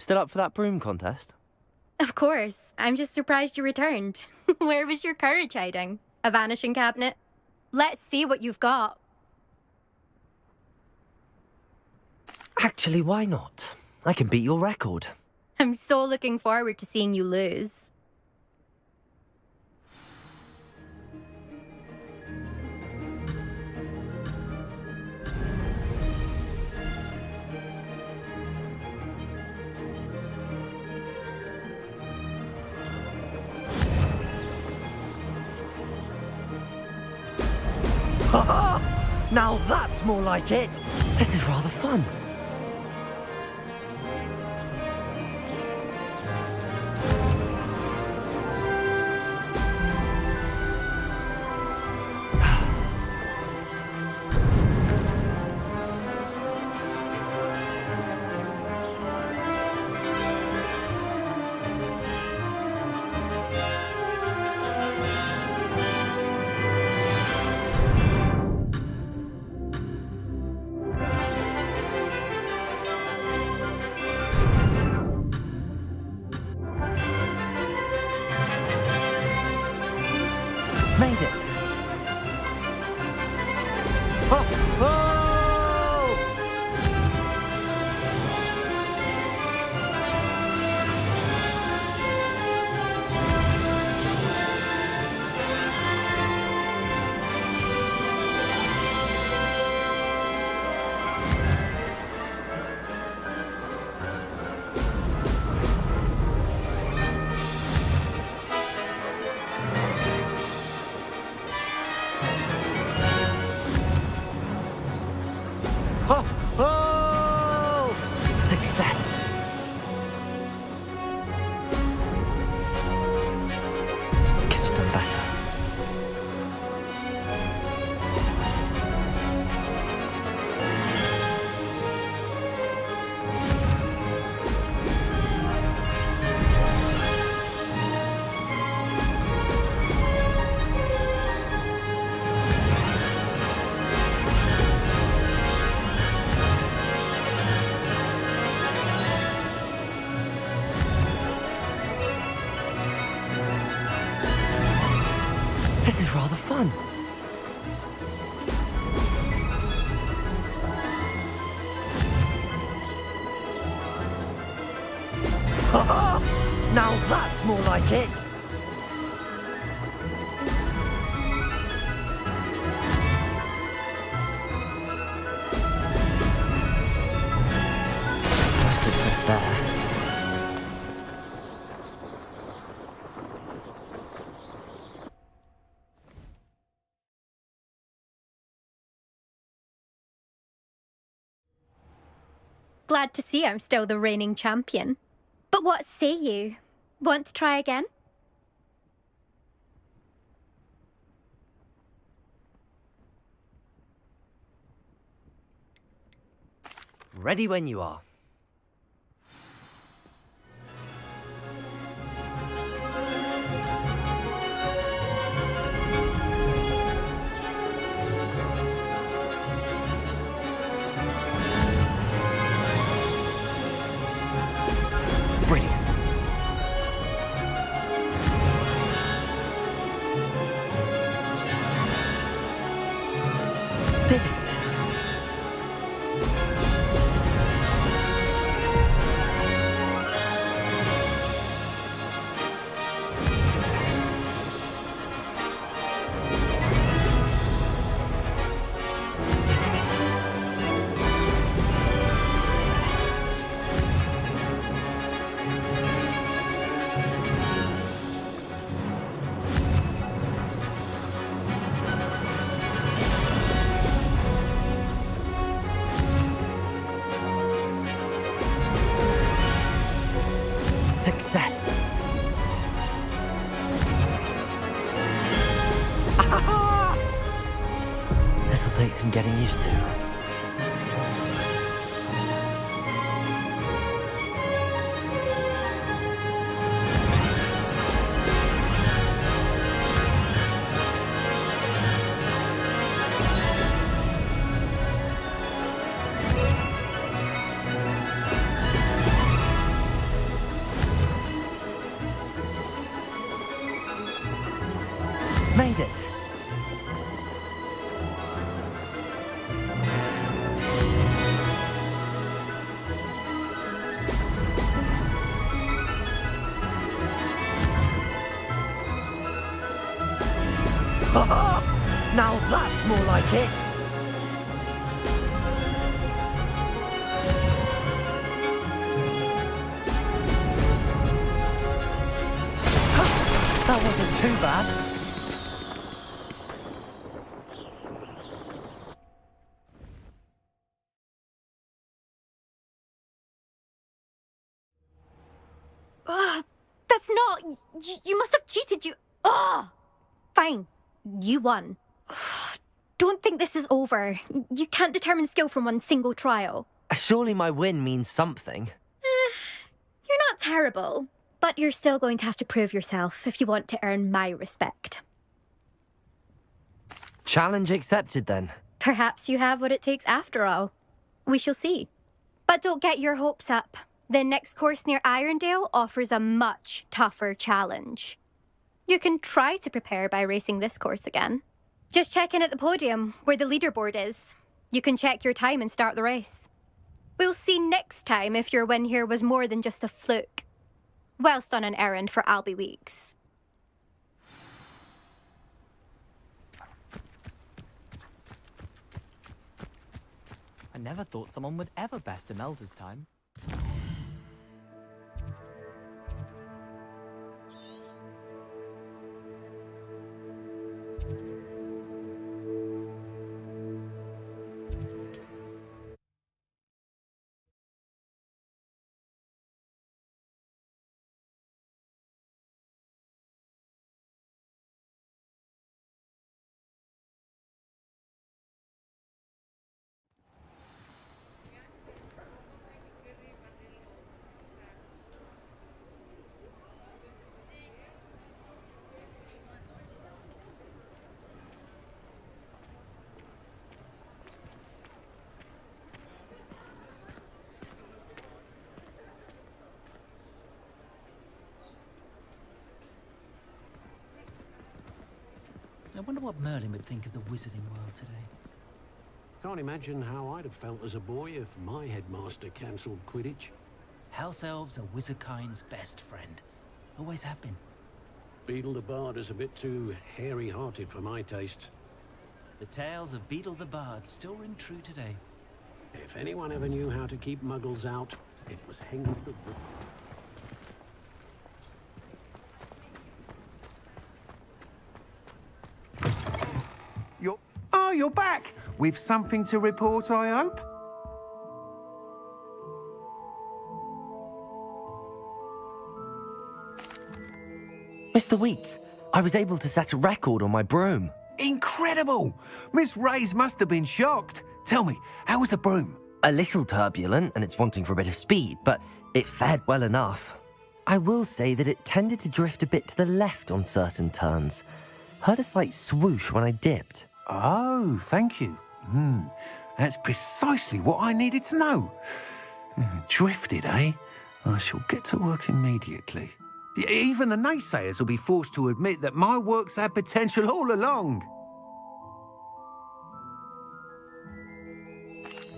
Still up for that broom contest? Of course. I'm just surprised you returned. Where was your courage hiding? A vanishing cabinet? Let's see what you've got. Actually, why not? I can beat your record. I'm so looking forward to seeing you lose. Ha! Now that's more like it! This is rather fun. Made it! Oh! Oh! Oh! Oh! Success! Could have done better. This is rather fun. Ha! Now that's more like it! No success there. Glad to see I'm still the reigning champion. But what say you? Want to try again? Ready when you are. Brilliant. Did it. Success! This'll take some getting used to. Now that's more like it! That wasn't too bad. That's not... You must have cheated, you... Ugh! Fine. You won. Don't think this is over. You can't determine skill from one single trial. Surely my win means something. You're not terrible, but you're still going to have to prove yourself if you want to earn my respect. Challenge accepted then. Perhaps you have what it takes after all. We shall see. But don't get your hopes up. The next course near Irondale offers a much tougher challenge. You can try to prepare by racing this course again. Just check in at the podium, where the leaderboard is. You can check your time and start the race. We'll see next time if your win here was more than just a fluke. Whilst on an errand for Albie Weeks. I never thought someone would ever best Imelda's time. I wonder what Merlin would think of the wizarding world today. Can't imagine how I'd have felt as a boy if my headmaster cancelled Quidditch. House elves are wizardkind's best friend. Always have been. Beedle the Bard is a bit too hairy-hearted for my taste. The tales of Beedle the Bard still ring true today. If anyone ever knew how to keep muggles out, it was Hengist the Wood. You're back! With something to report, I hope? Mr. Weeks, I was able to set a record on my broom. Incredible! Miss Reyes must have been shocked. Tell me, how was the broom? A little turbulent, and it's wanting for a bit of speed, but it fared well enough. I will say that it tended to drift a bit to the left on certain turns. Heard a slight swoosh when I dipped. Oh, thank you. That's precisely what I needed to know. Drifted, eh? I shall get to work immediately. Even the naysayers will be forced to admit that my work's had potential all along.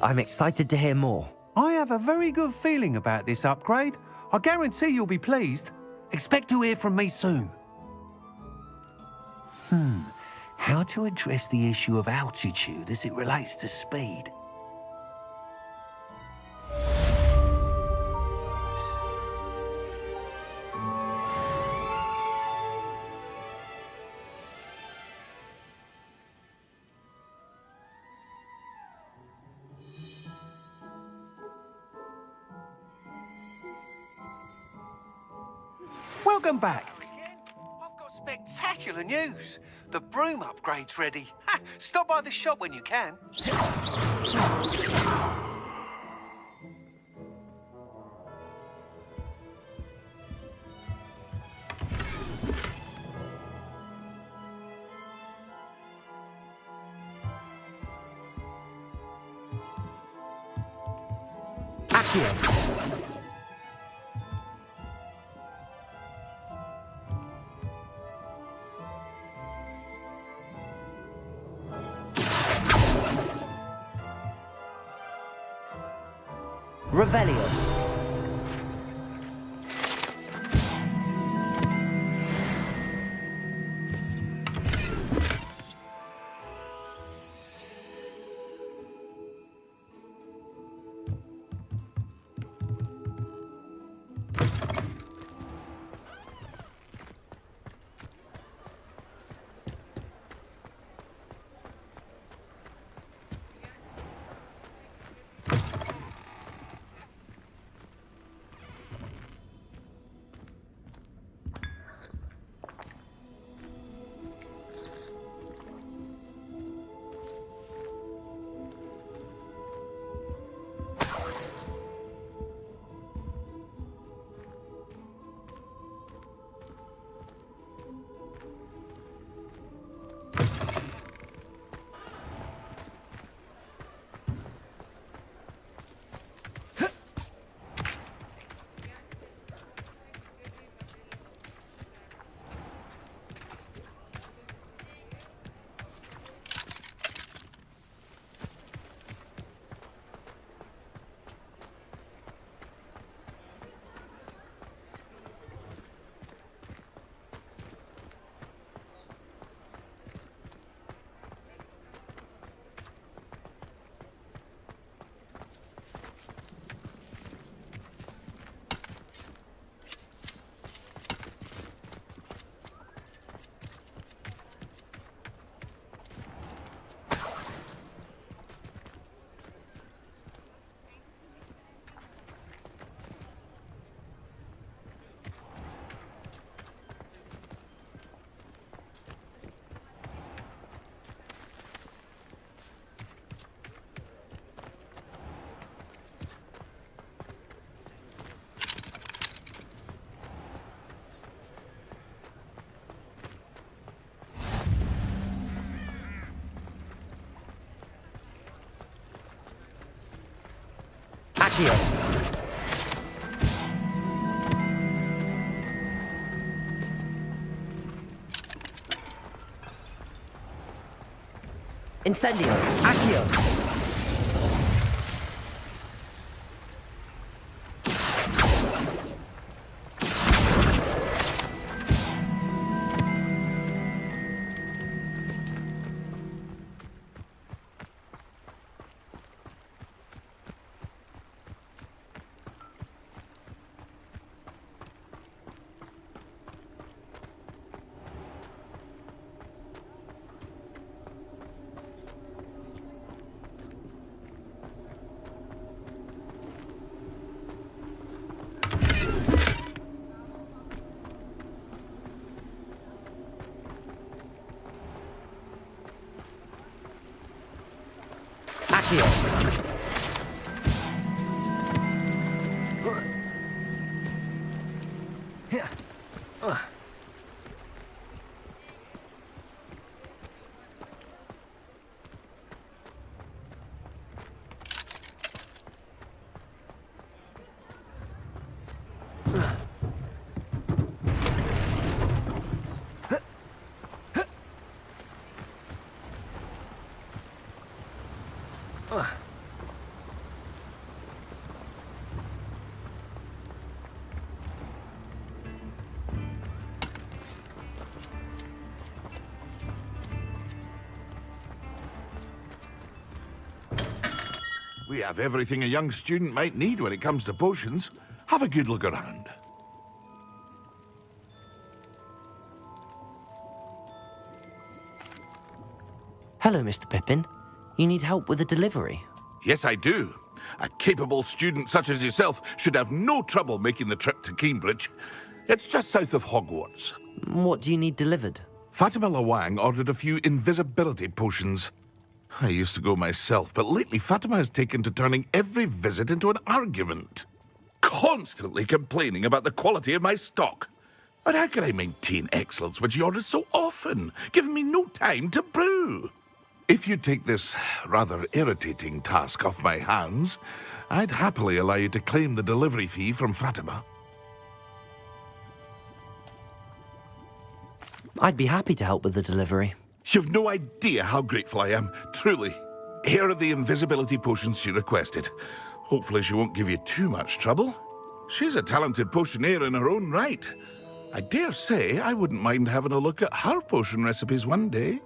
I'm excited to hear more. I have a very good feeling about this upgrade. I guarantee you'll be pleased. Expect to hear from me soon. How to address the issue of altitude as it relates to speed? Welcome back. I've got spectacular news. The broom upgrade's ready. Ha, stop by the shop when you can. Accio. Revelio. Accio. Incendio. Accio. Accio. We have everything a young student might need when it comes to potions. Have a good look around. Hello, Mr. Pippin. You need help with a delivery? Yes, I do. A capable student such as yourself should have no trouble making the trip to Cambridge. It's just south of Hogwarts. What do you need delivered? Fatima Lawang ordered a few invisibility potions. I used to go myself, but lately Fatima has taken to turning every visit into an argument. Constantly complaining about the quality of my stock. But how can I maintain excellence when she orders so often, giving me no time to brew? If you take this rather irritating task off my hands, I'd happily allow you to claim the delivery fee from Fatima. I'd be happy to help with the delivery. You've no idea how grateful I am, truly. Here are the invisibility potions she requested. Hopefully she won't give you too much trouble. She's a talented potioneer in her own right. I dare say I wouldn't mind having a look at her potion recipes one day.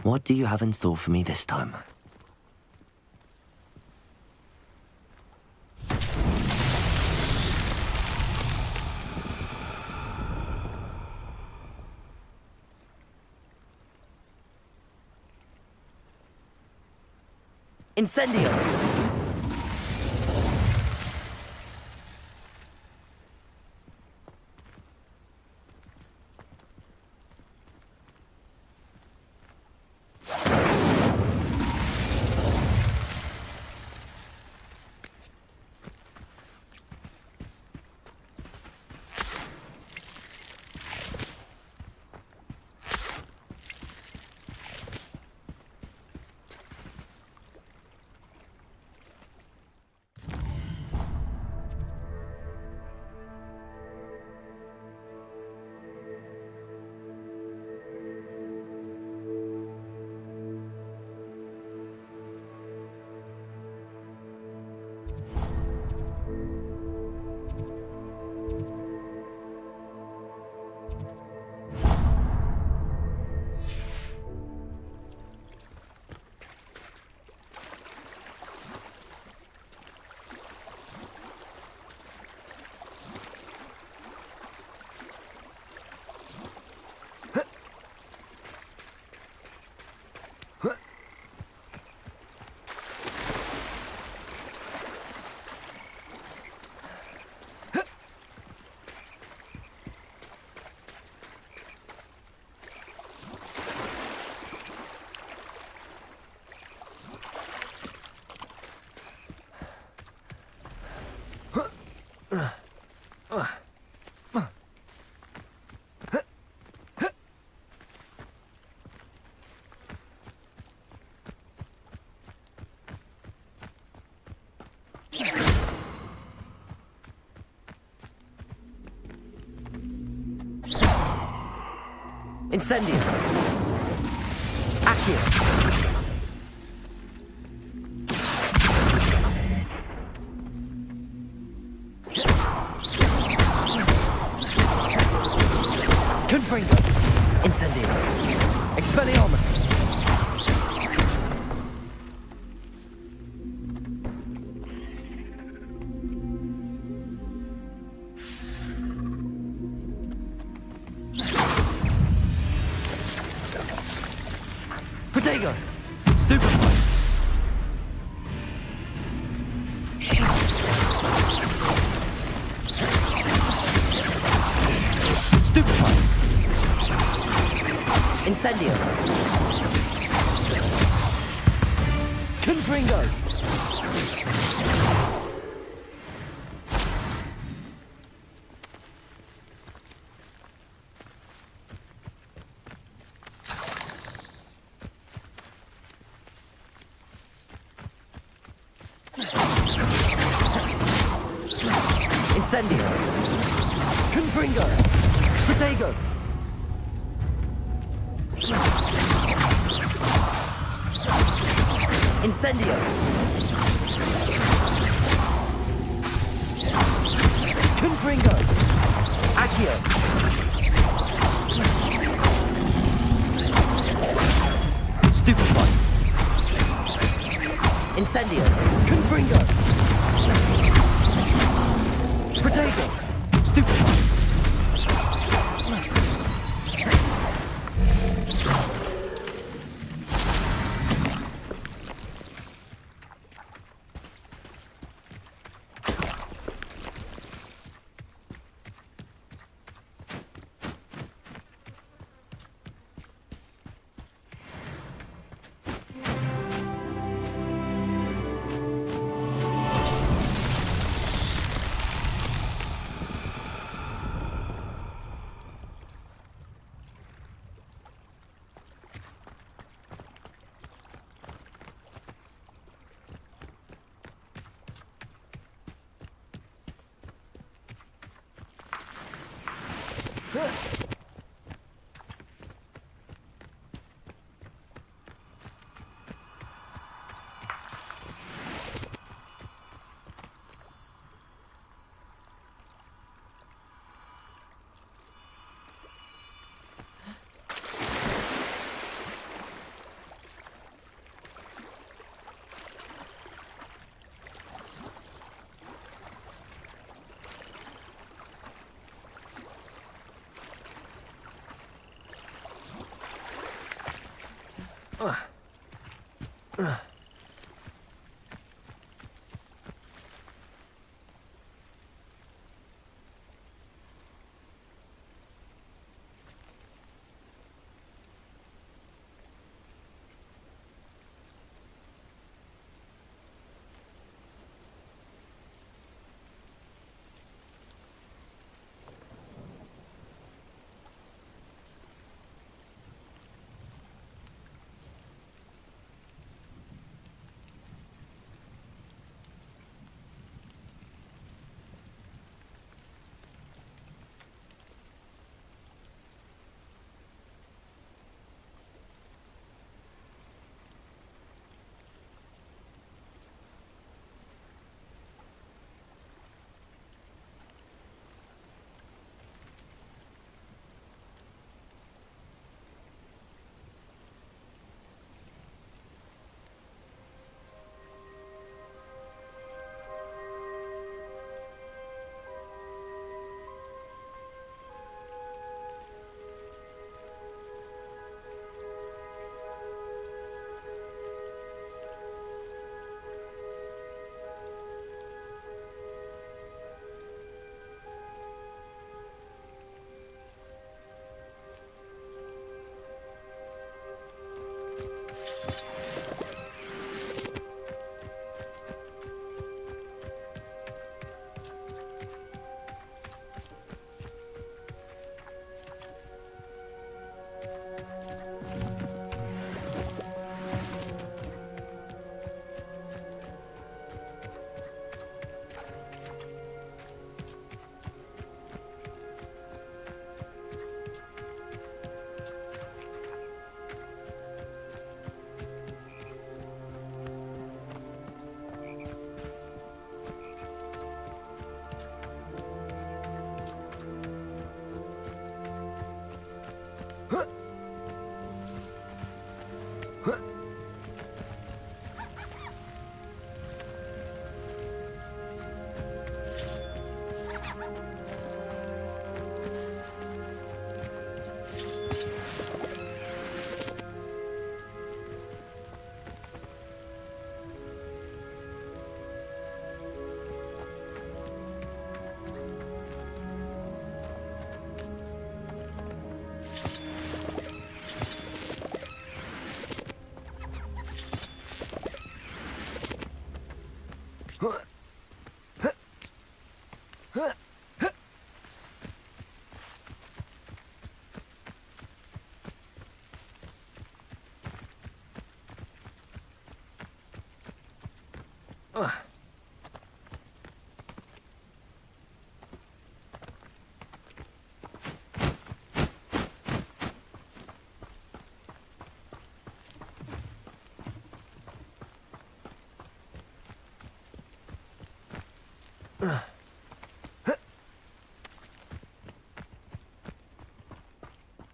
What do you have in store for me this time? Incendio! Incendio! Accio! Confringo! Incendio! Expelliarmus! Incendio. Confringo. Incendio. Confringo. Protego. Incendio. Confringo. Accio. Stupefy. Incendio. Confringo. Protego. Stupefy.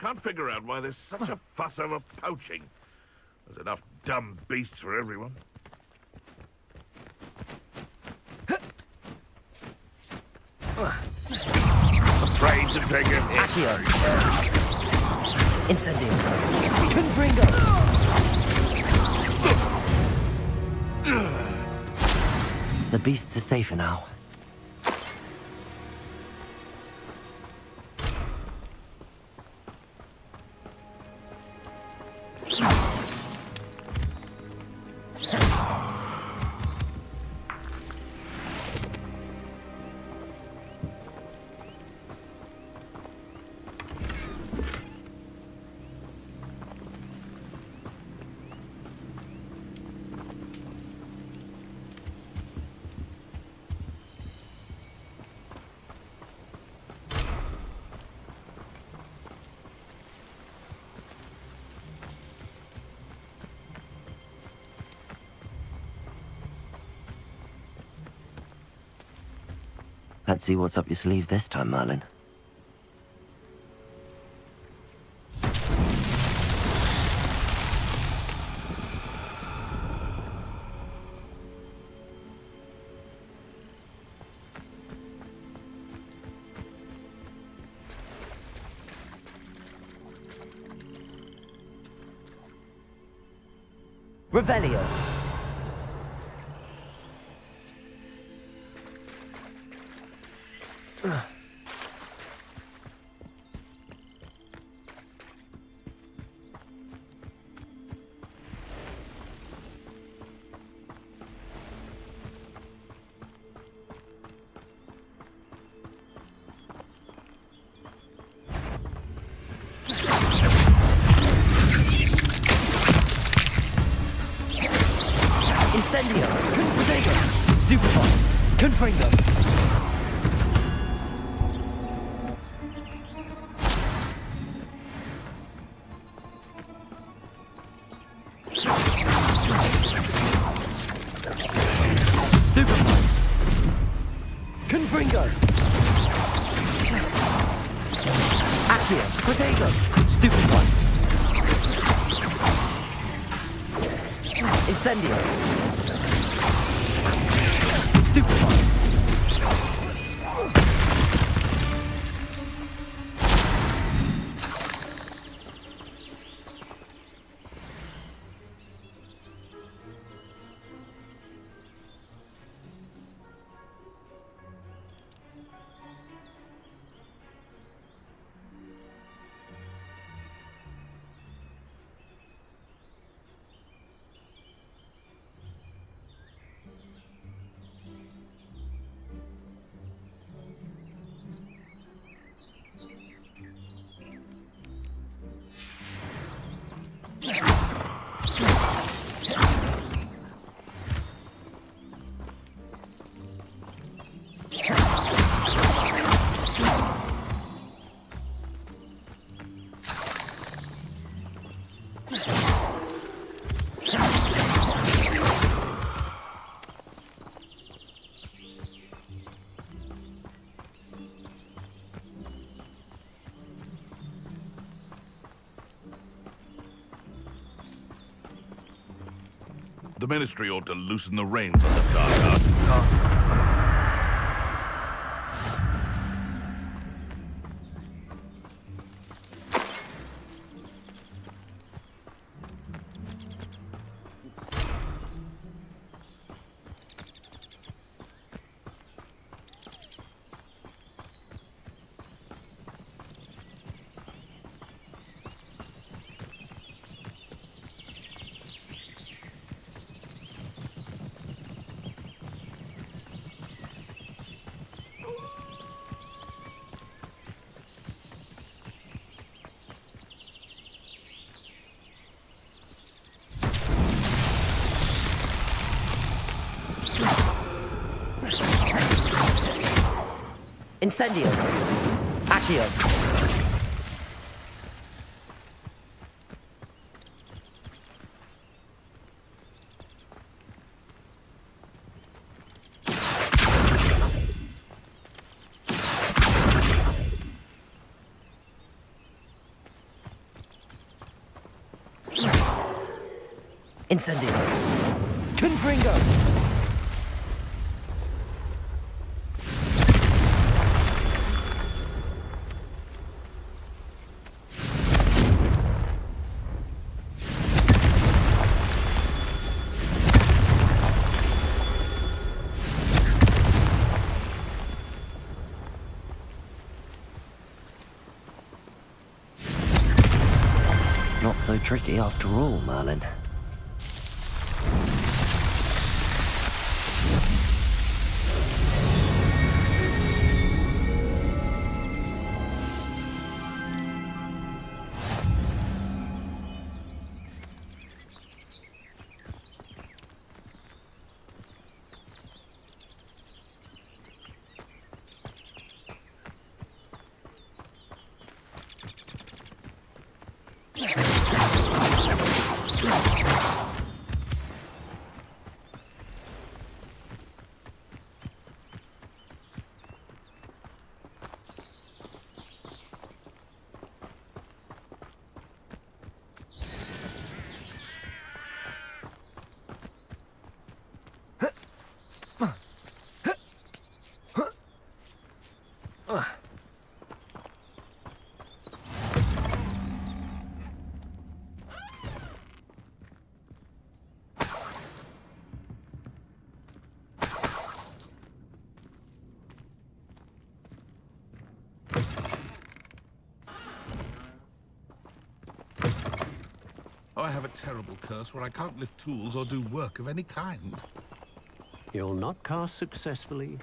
Can't figure out why there's such a fuss over poaching. There's enough dumb beasts for everyone. Afraid to take a hit. Accio. Incendio. Confringo. The beasts are safer now. Let's see what's up your sleeve this time, Merlin. Revelio. Incendio! Confringo! Stupefy! Confringo! Stupefy! Confringo! Accio! Protego! Stupefy! Incendio! Stupefy! The Ministry ought to loosen the reins on the dark art. Incendio. Accio. Incendio. Confringo. Not so tricky after all, Merlin. Oh, I have a terrible curse where I can't lift tools or do work of any kind. You'll not cast successfully.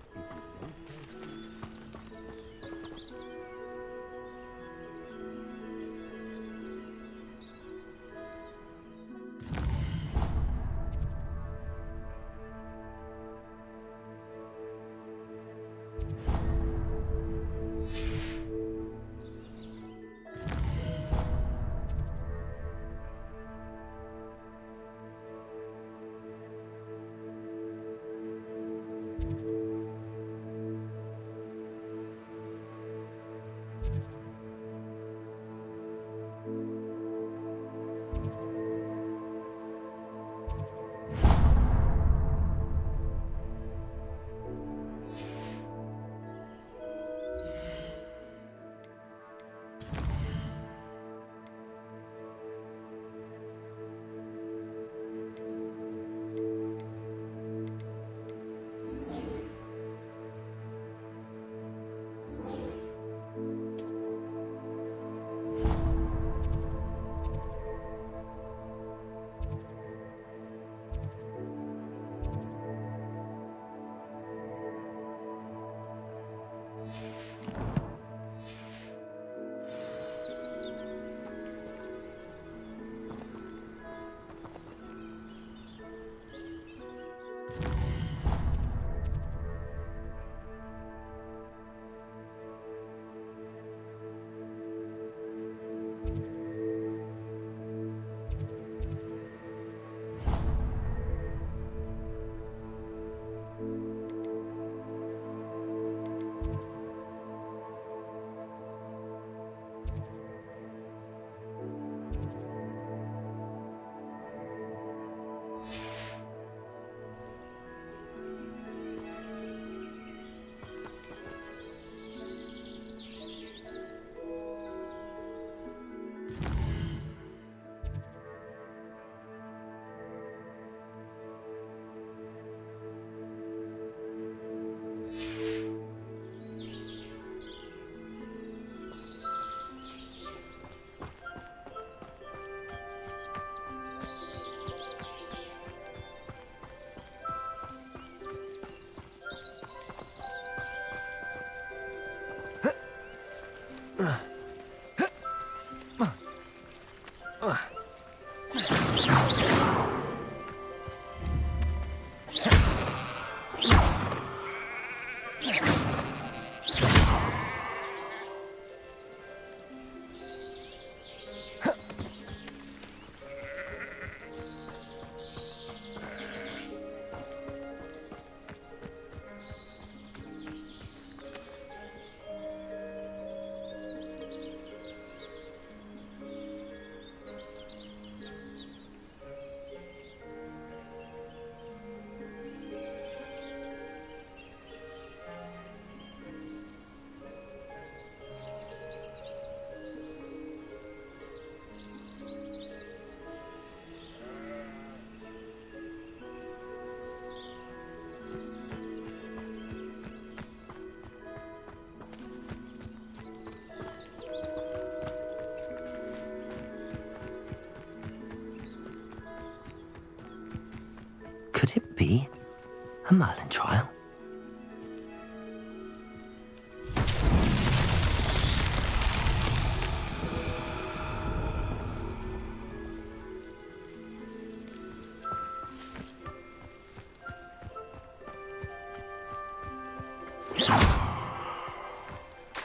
A Merlin trial?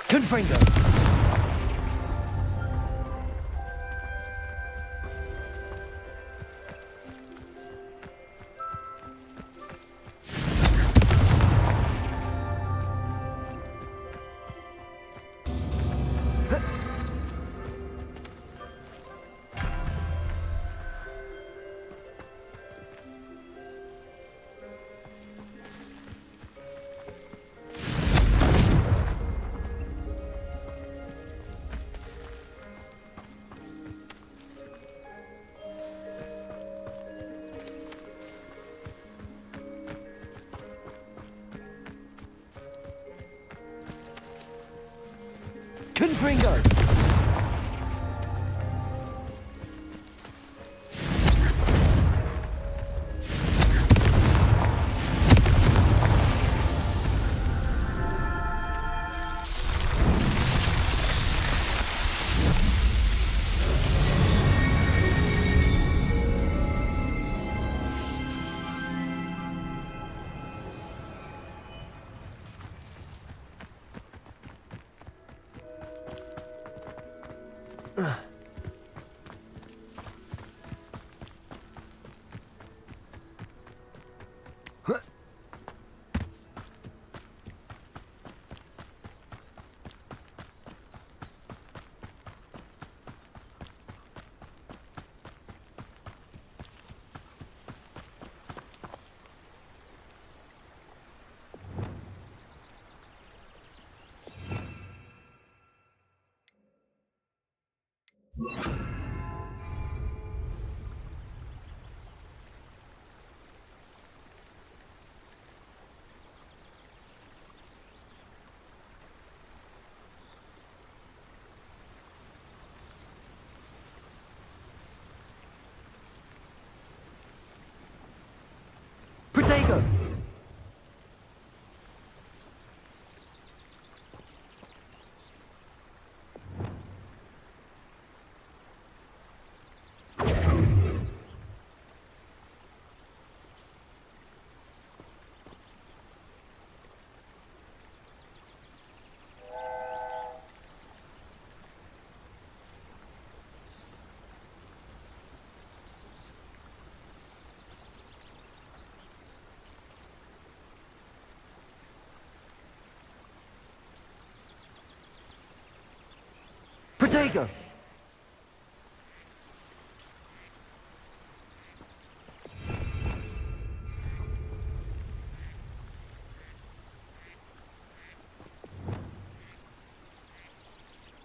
Confringo! Confringo! Protego! Protego!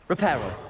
Reparo.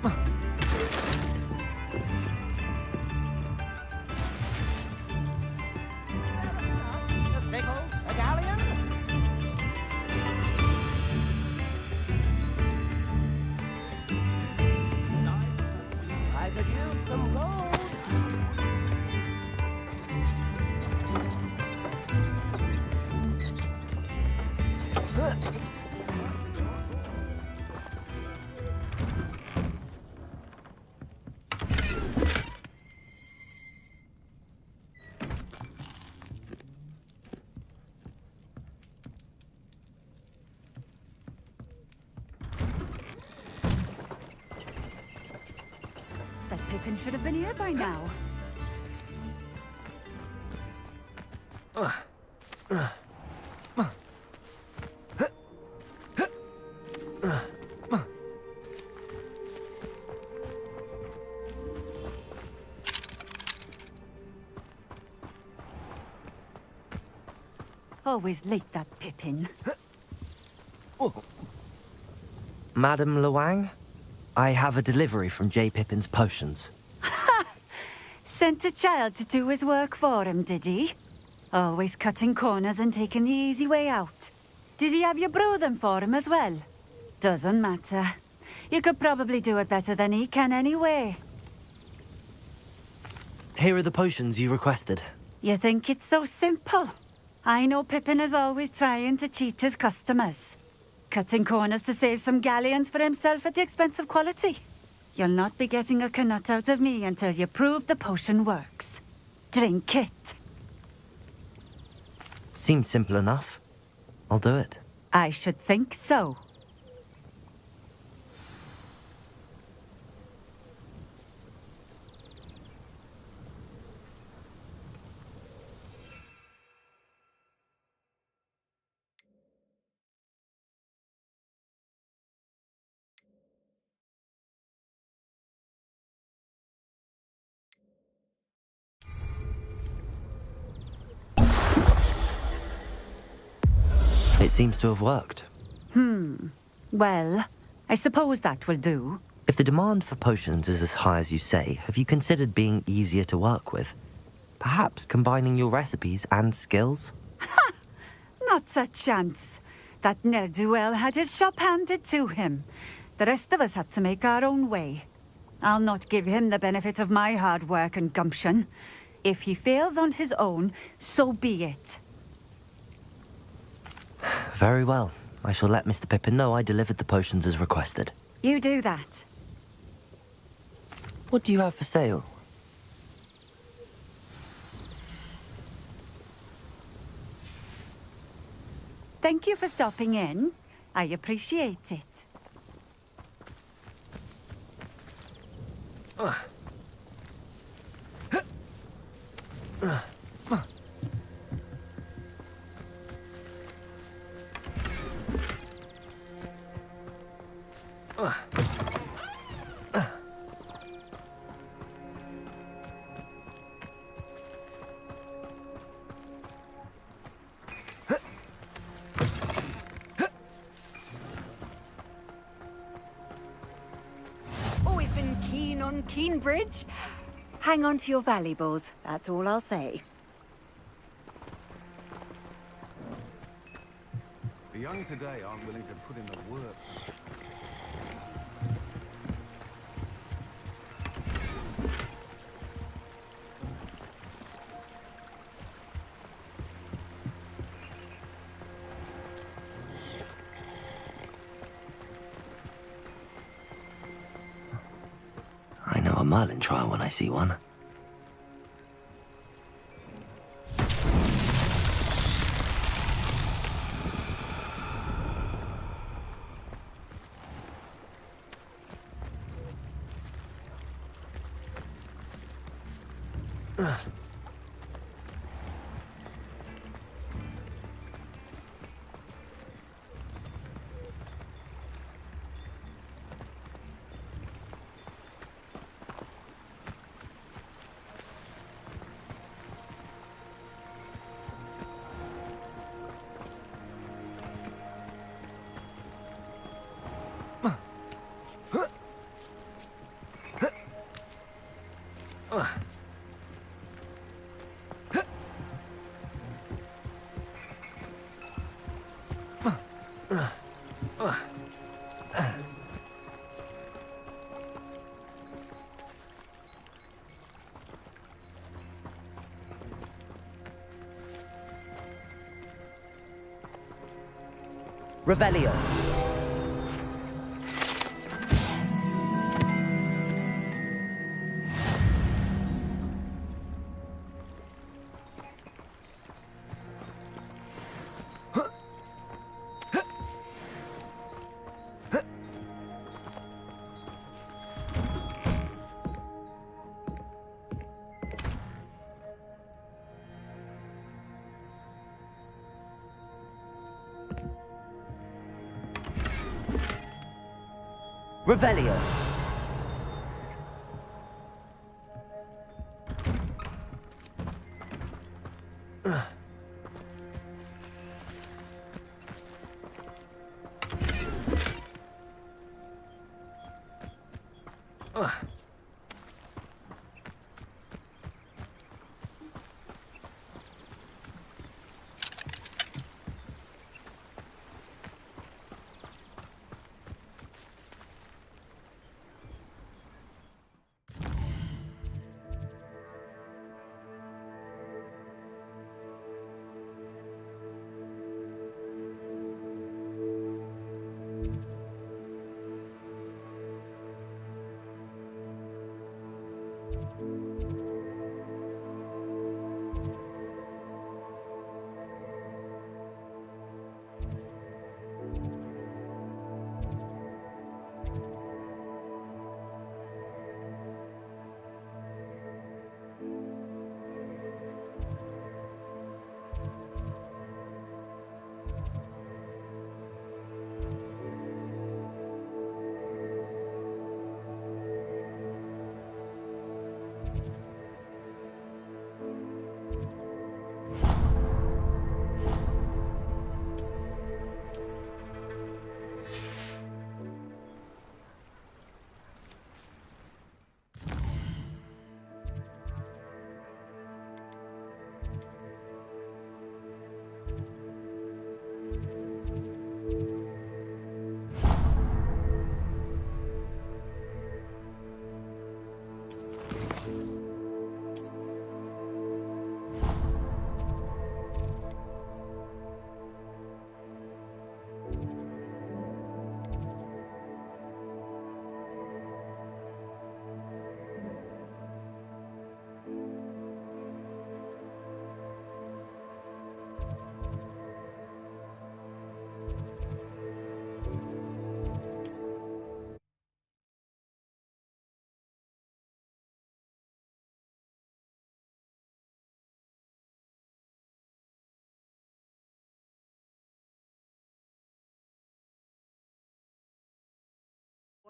A sickle? A galleon? I could use some gold. That Pippin should have been here by now. Always late, that Pippin. Madam Luang, I have a delivery from J. Pippin's potions. Sent a child to do his work for him, did he? Always cutting corners and taking the easy way out. Did he have you brew them for him as well? Doesn't matter. You could probably do it better than he can anyway. Here are the potions you requested. You think it's so simple? I know Pippin is always trying to cheat his customers. Cutting corners to save some galleons for himself at the expense of quality. You'll not be getting a canut out of me until you prove the potion works. Drink it. Seems simple enough. I'll do it. I should think so. It seems to have worked. Well, I suppose that will do. If the demand for potions is as high as you say, have you considered being easier to work with? Perhaps combining your recipes and skills? Not a chance. That ne'er-do-well had his shop handed to him. The rest of us had to make our own way. I'll not give him the benefit of my hard work and gumption. If he fails on his own, so be it. Very well. I shall let Mr. Pippin know I delivered the potions as requested. You do that. What do you have for sale? Thank you for stopping in. I appreciate it. Always been keen on Keenbridge. Hang on to your valuables, that's all I'll say. The young today aren't willing to put in the work. I know a Merlin trial when I see one. Revelio. Revelio.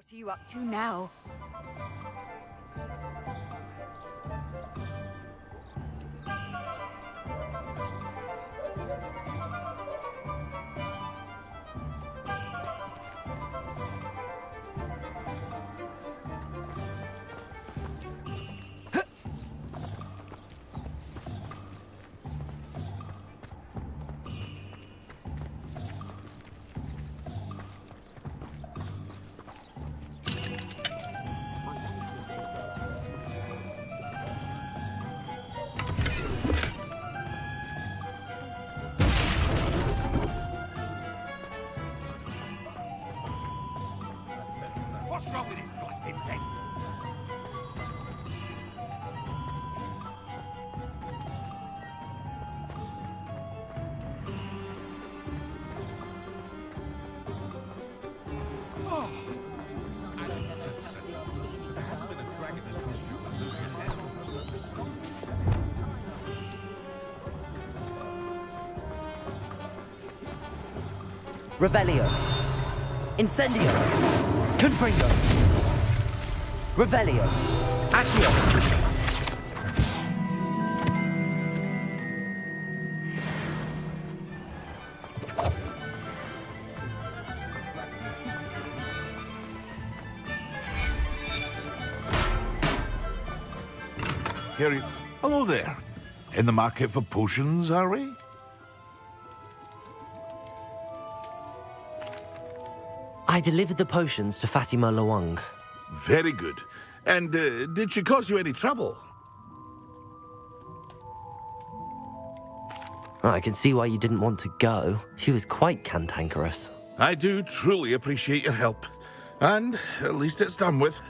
What are you up to now? What's wrong with this blasted thing? Revelio. Incendio. Confringo. Revelio. Accio. Here, hello there. In the market for potions, are we? I delivered the potions to Fatima Luang. Very good. And did she cause you any trouble? I can see why you didn't want to go. She was quite cantankerous. I do truly appreciate your help. And at least it's done with.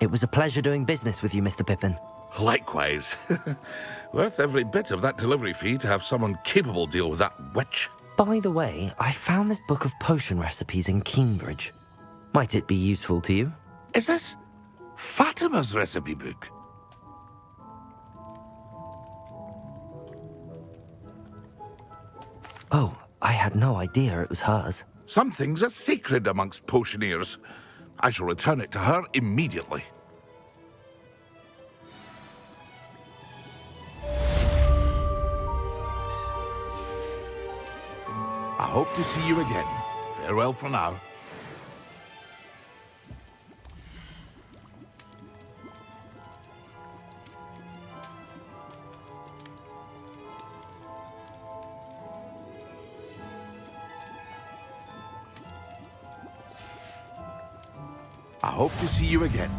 It was a pleasure doing business with you, Mr. Pippin. Likewise. Worth every bit of that delivery fee to have someone capable deal with that witch. By the way, I found this book of potion recipes in Cambridge. Might it be useful to you? Is this Fatima's recipe book? Oh, I had no idea it was hers. Some things are sacred amongst potioneers. I shall return it to her immediately. I hope to see you again. Farewell for now. I hope to see you again.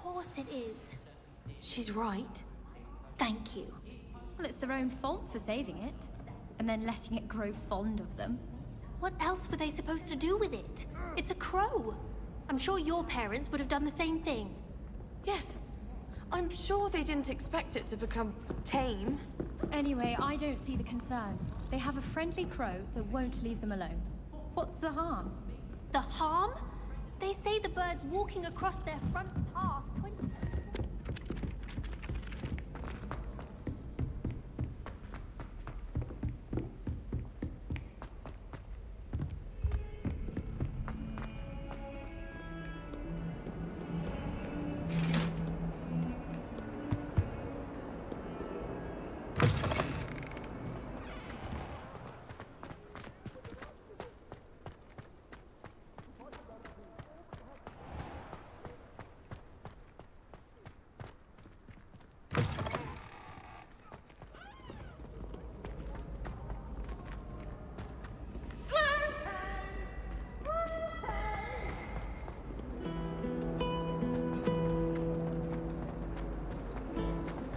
course it is. She's right. Thank you. Well, it's their own fault for saving it, and then letting it grow fond of them. What else were they supposed to do with it? It's a crow. I'm sure your parents would have done the same thing. Yes. I'm sure they didn't expect it to become tame. Anyway, I don't see the concern. They have a friendly crow that won't leave them alone. What's the harm? The harm? They say the bird's walking across their front path.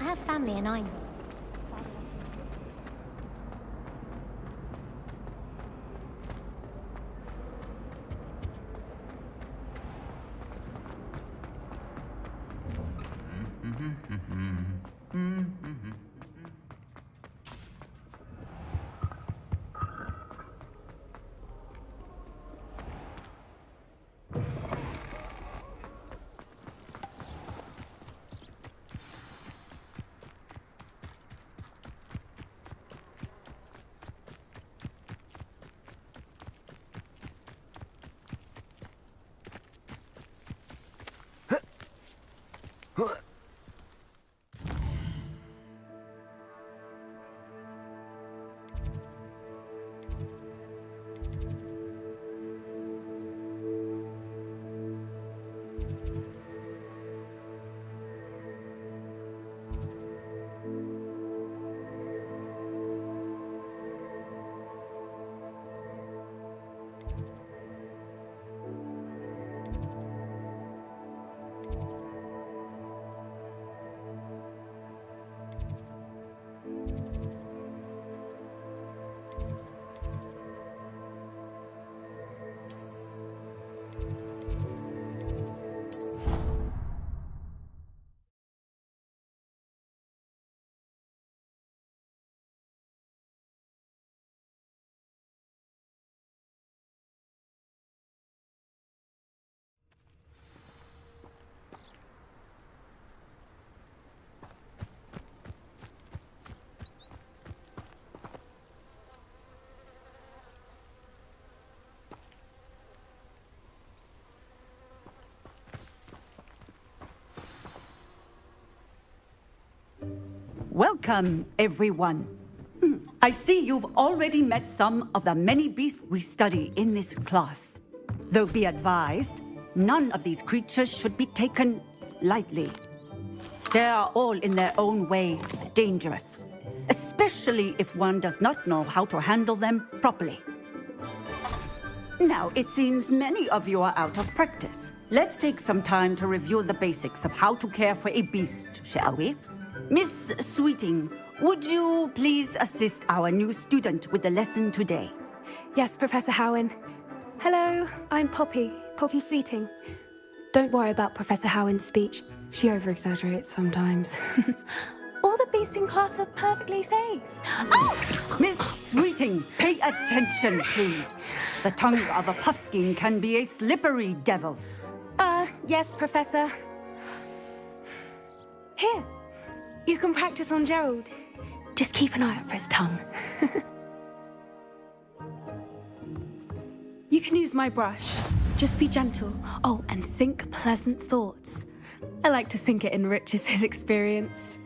I have family and I'm... Welcome, everyone. I see you've already met some of the many beasts we study in this class. Though be advised, none of these creatures should be taken lightly. They are all in their own way dangerous, especially if one does not know how to handle them properly. Now, it seems many of you are out of practice. Let's take some time to review the basics of how to care for a beast, shall we? Miss Sweeting, would you please assist our new student with the lesson today? Yes, Professor Howen. Hello, I'm Poppy Sweeting. Don't worry about Professor Howen's speech. She over-exaggerates sometimes. All the beasts in class are perfectly safe. Oh! Miss Sweeting, pay attention, please. The tongue of a puffskein can be a slippery devil. Yes, Professor. Here, you can practice on Gerald. Just keep an eye out for his tongue. You can use my brush. Just be gentle. Oh, and think pleasant thoughts. I like to think it enriches his experience.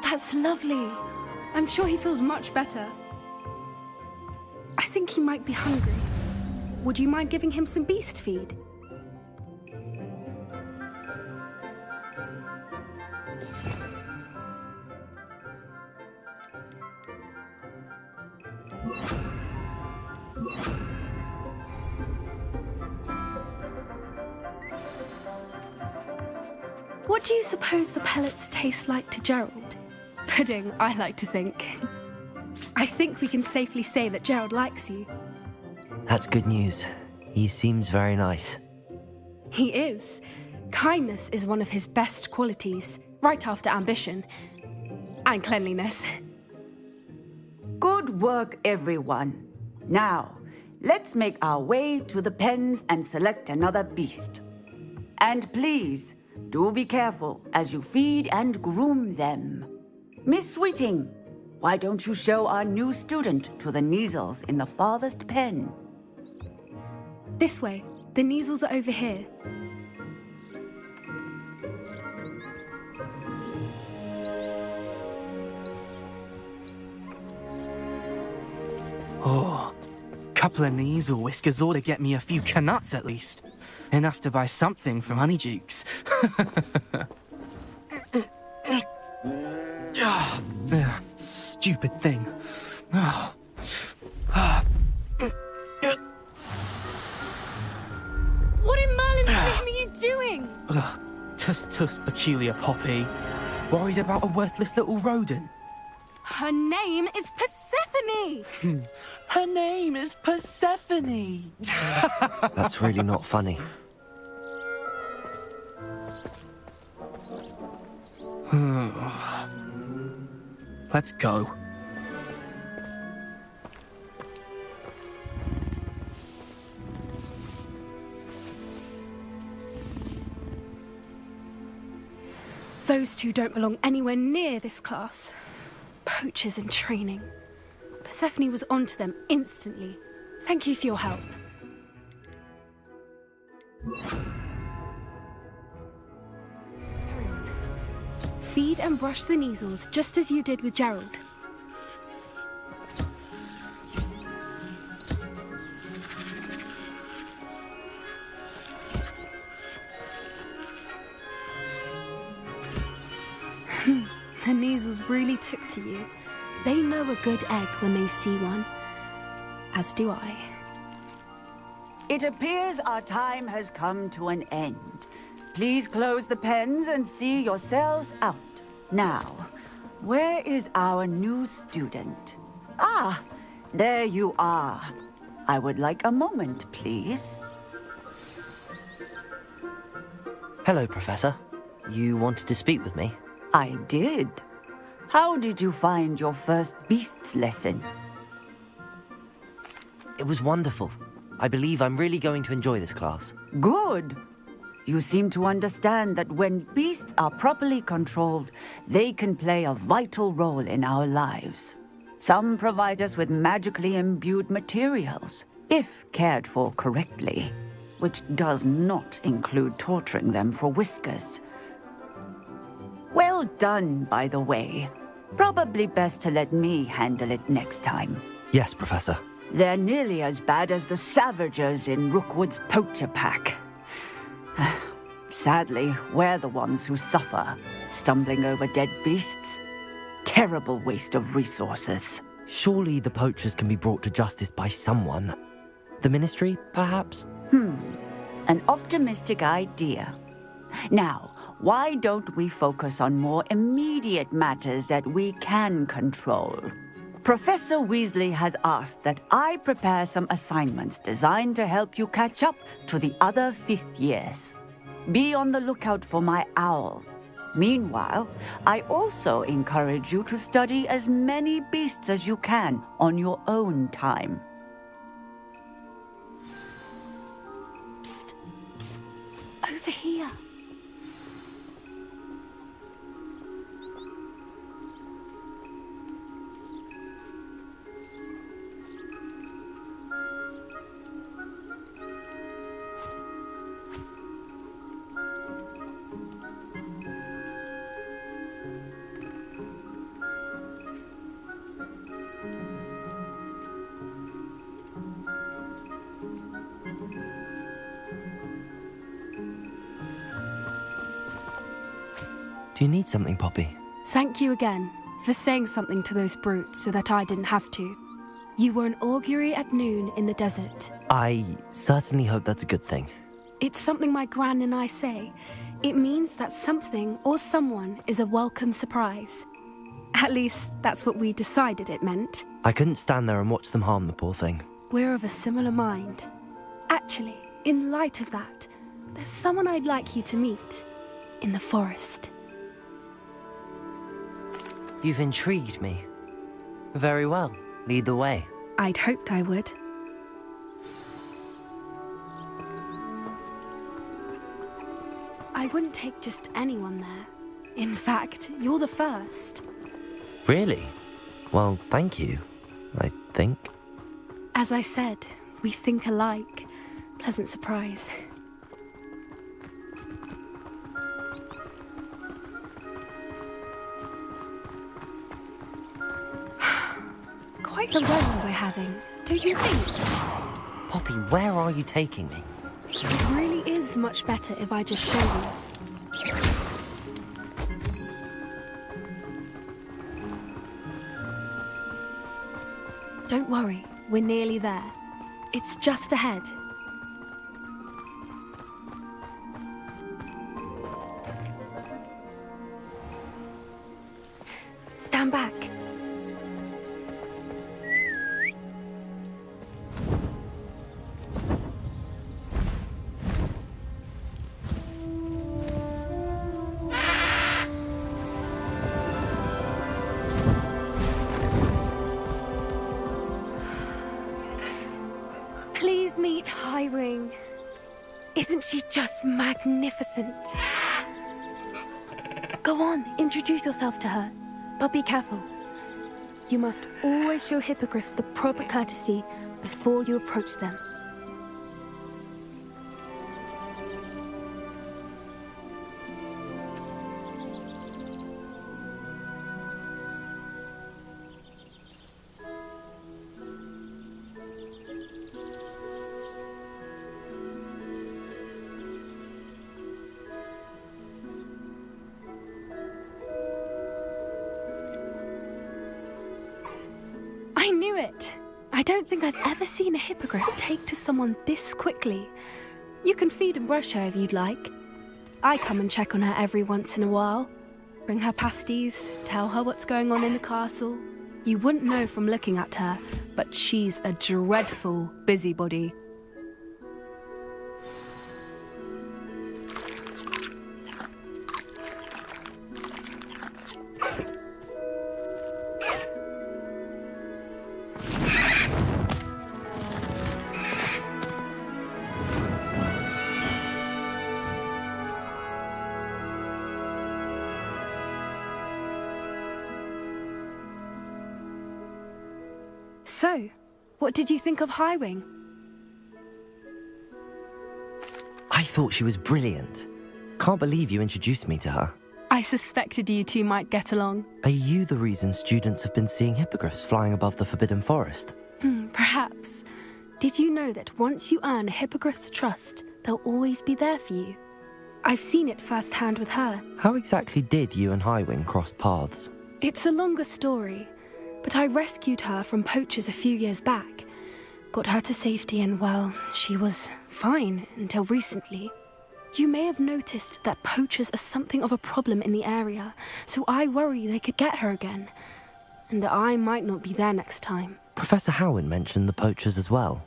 That's lovely. I'm sure he feels much better. think he might be hungry. Would you mind giving him some beast feed? What do you suppose the pellets taste like to Gerald? Pudding, I like to think. I think we can safely say that Gerald likes you. That's good news. He seems very nice. He is. Kindness is one of his best qualities, right after ambition. And cleanliness. Good work, everyone. Now, let's make our way to the pens and select another beast. And please, do be careful as you feed and groom them. Miss Sweeting, why don't you show our new student to the Kneazles in the farthest pen? This way. The Kneazles are over here. Oh, couple of Kneazle whiskers ought to get me a few canuts at least. Enough to buy something from Honeydukes. Stupid thing. What in Merlin's name are you doing? Tuss, peculiar Poppy. Worried about a worthless little rodent. Her name is Persephone! Her name is Persephone! That's really not funny. Let's go. Those two don't belong anywhere near this class. Poachers in training. Persephone was onto them instantly. Thank you for your help. Feed and brush the Kneazles just as you did with Gerald. The Kneazles really took to you. They know a good egg when they see one. As do I. It appears our time has come to an end. Please close the pens and see yourselves out. Now, where is our new student? Ah, there you are. I would like a moment, please. Hello, Professor. You wanted to speak with me? I did. How did you find your first beasts lesson? It was wonderful. I believe I'm really going to enjoy this class. Good. You seem to understand that when beasts are properly controlled, they can play a vital role in our lives. Some provide us with magically imbued materials, if cared for correctly, which does not include torturing them for whiskers. Well done, by the way. Probably best to let me handle it next time. Yes, Professor. They're nearly as bad as the Savagers in Rookwood's poacher pack. Sadly, we're the ones who suffer, stumbling over dead beasts. Terrible waste of resources. Surely the poachers can be brought to justice by someone. The Ministry, perhaps? An optimistic idea. Now, why don't we focus on more immediate matters that we can control? Professor Weasley has asked that I prepare some assignments designed to help you catch up to the other 5th years. Be on the lookout for my owl. Meanwhile, I also encourage you to study as many beasts as you can on your own time. Psst, psst, over here. Do you need something, Poppy? Thank you again for saying something to those brutes so that I didn't have to. You were an augury at noon in the desert. I certainly hope that's a good thing. It's something my gran and I say. It means that something or someone is a welcome surprise. At least, that's what we decided it meant. I couldn't stand there and watch them harm the poor thing. We're of a similar mind. Actually, in light of that, there's someone I'd like you to meet. In the forest. You've intrigued me. Very well. Lead the way. I'd hoped I would. I wouldn't take just anyone there. In fact, you're the first. Really? Well, thank you, I think. As I said, we think alike. Pleasant surprise. Quite the run we're having, don't you think? Poppy, where are you taking me? It really is much better if I just show you. Don't worry, we're nearly there. It's just ahead. Stand back. Please meet Highwing. Isn't she just magnificent? Go on, introduce yourself to her. But be careful. You must always show hippogriffs the proper courtesy before you approach them. I knew it! I don't think I've ever seen a hippogriff take to someone this quickly. You can feed and brush her if you'd like. I come and check on her every once in a while. Bring her pasties, tell her what's going on in the castle. You wouldn't know from looking at her, but she's a dreadful busybody. So, what did you think of Highwing? I thought she was brilliant. Can't believe you introduced me to her. I suspected you two might get along. Are you the reason students have been seeing hippogriffs flying above the Forbidden Forest? Perhaps. Did you know that once you earn a hippogriff's trust, they'll always be there for you? I've seen it firsthand with her. How exactly did you and Highwing cross paths? It's a longer story, but I rescued her from poachers a few years back. Got her to safety and, well, she was fine until recently. You may have noticed that poachers are something of a problem in the area, so I worry they could get her again. And I might not be there next time. Professor Howen mentioned the poachers as well.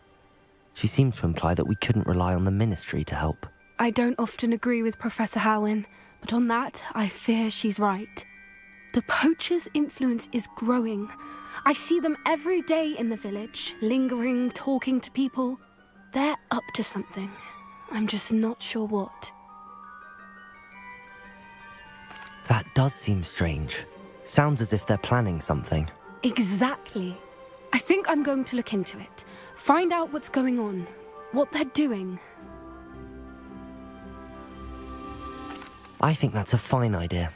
She seemed to imply that we couldn't rely on the Ministry to help. I don't often agree with Professor Howen, but on that, I fear she's right. The poachers' influence is growing. I see them every day in the village, lingering, talking to people. They're up to something. I'm just not sure what. That does seem strange. Sounds as if they're planning something. Exactly. I think I'm going to look into it. Find out what's going on, what they're doing. I think that's a fine idea.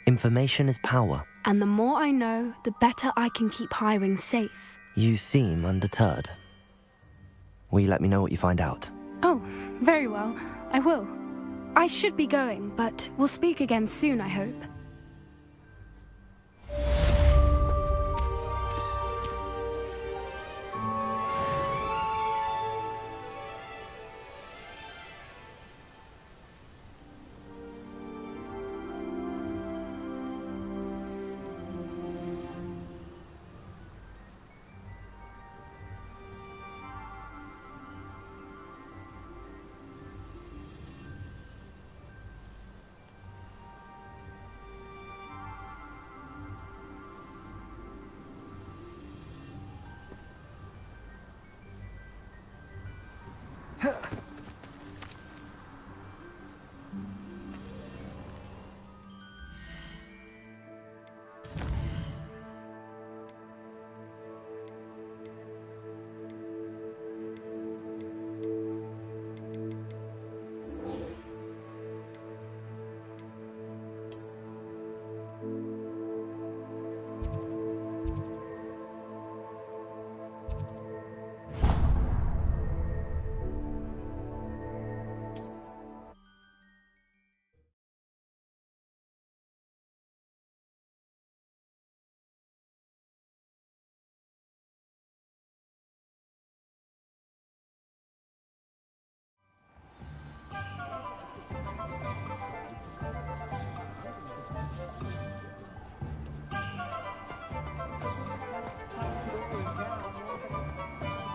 Information is power. And the more I know, the better I can keep Highwing safe. You seem undeterred. Will you let me know what you find out? Oh, very well. I will. I should be going, but we'll speak again soon, I hope.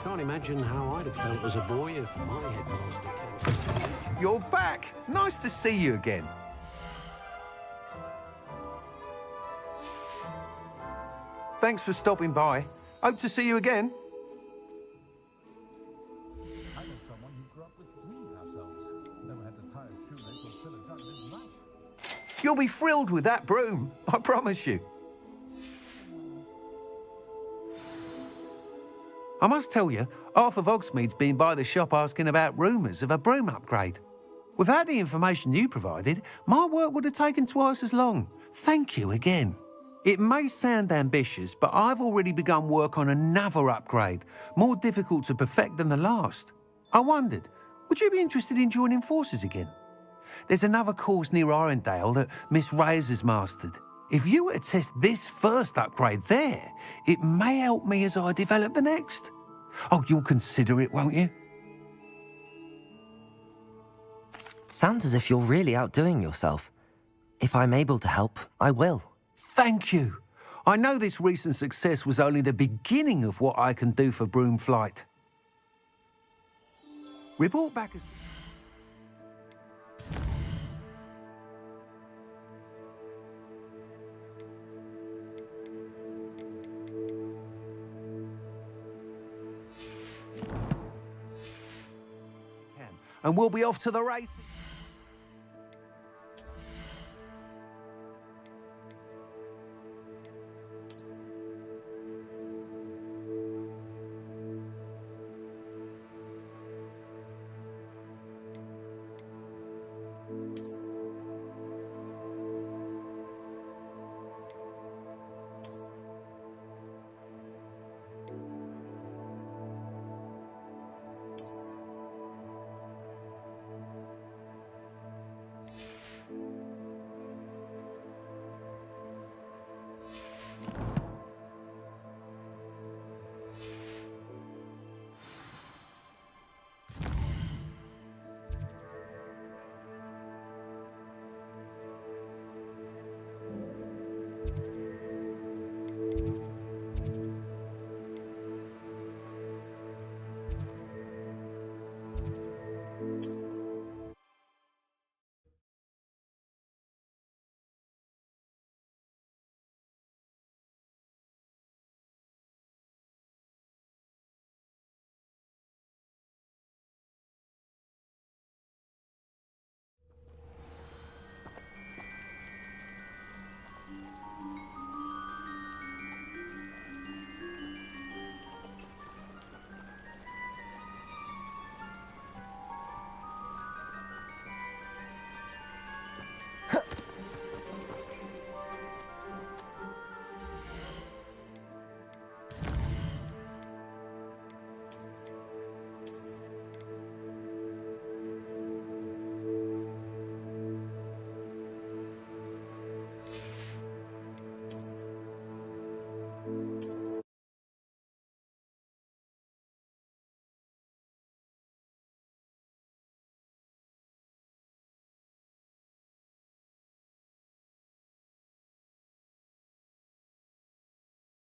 Can't imagine how I'd have felt as a boy if my headmaster cancelled. You're back. Nice to see you again. Thanks for stopping by. Hope to see you again. I know someone who grew up with 3 households. Never had to tie a shoelace or fill a jug with lunch. You'll be thrilled with that broom, I promise you. I must tell you, half of Hogsmeade's been by the shop asking about rumours of a broom upgrade. Without the information you provided, my work would have taken twice as long. Thank you again. It may sound ambitious, but I've already begun work on another upgrade, more difficult to perfect than the last. I wondered, would you be interested in joining forces again? There's another course near Irondale that Miss Reyes has mastered. If you were to test this first upgrade there, it may help me as I develop the next. Oh, you'll consider it, won't you? Sounds as if you're really outdoing yourself. If I'm able to help, I will. Thank you. I know this recent success was only the beginning of what I can do for Broomflight. Report back as... and we'll be off to the races.